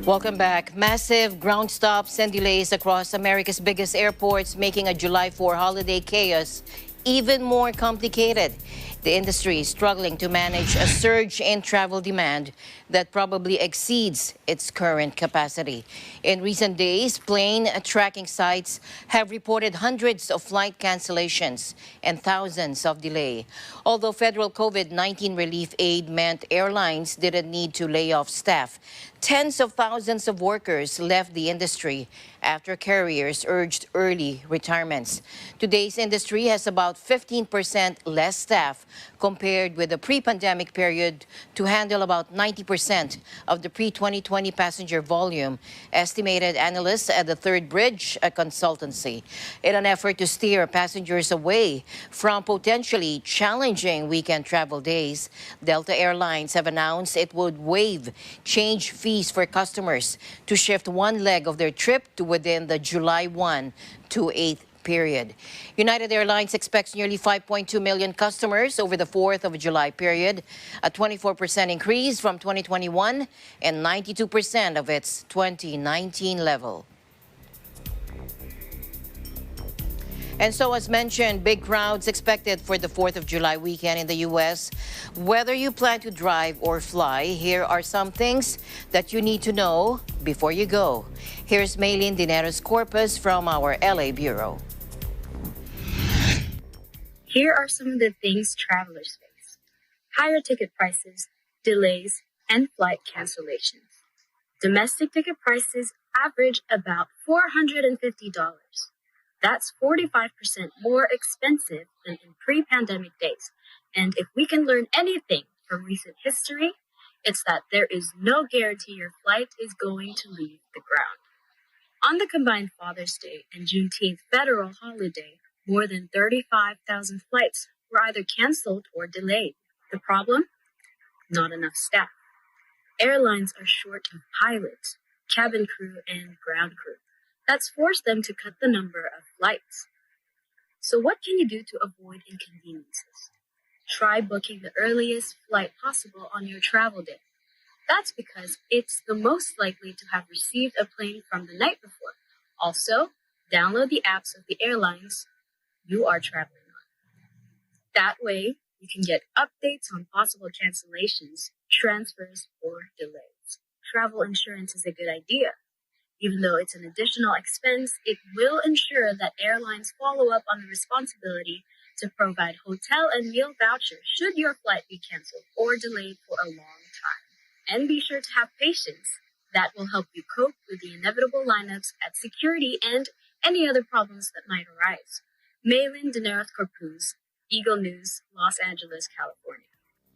Welcome back. Massive ground stops and delays across America's biggest airports, making a July 4 holiday chaos even more complicated. The industry is struggling to manage a surge in travel demand that probably exceeds its current capacity. In recent days, plane tracking sites have reported hundreds of flight cancellations and thousands of delay. Although federal COVID-19 relief aid meant airlines didn't need to lay off staff, tens of thousands of workers left the industry after carriers urged early retirements. Today's industry has about 15% less staff compared with the pre-pandemic period to handle about 90% of the pre-2020 passenger volume, estimated analysts at the Third Bridge, a consultancy. In an effort to steer passengers away from potentially challenging weekend travel days, Delta Airlines have announced it would waive change fees for customers to shift one leg of their trip to within the July 1 to 8 period. United Airlines expects nearly 5.2 million customers over the 4th of July period, a 24% increase from 2021 and 92% of its 2019 level. And so, as mentioned, big crowds expected for the 4th of July weekend in the U.S. Whether you plan to drive or fly, here are some things that you need to know before you go. Here's Maylin Dineros Corpus from our LA Bureau. Here are some of the things travelers face: higher ticket prices, delays, and flight cancellations. Domestic ticket prices average about $450. That's 45% more expensive than in pre-pandemic days. And if we can learn anything from recent history, it's that there is no guarantee your flight is going to leave the ground. On the combined Father's Day and Juneteenth federal holiday, more than 35,000 flights were either canceled or delayed. The problem? Not enough staff. Airlines are short of pilots, cabin crew, and ground crew. That's forced them to cut the number of flights. So what can you do to avoid inconveniences? Try booking the earliest flight possible on your travel day. That's because it's the most likely to have received a plane from the night before. Also, download the apps of the airlines you are traveling on. That way, you can get updates on possible cancellations, transfers, or delays. Travel insurance is a good idea. Even though it's an additional expense, it will ensure that airlines follow up on the responsibility to provide hotel and meal vouchers should your flight be canceled or delayed for a long time. And be sure to have patience. That will help you cope with the inevitable lineups at security and any other problems that might arise. Maylin Dineros Corpus, Eagle News, Los Angeles, California.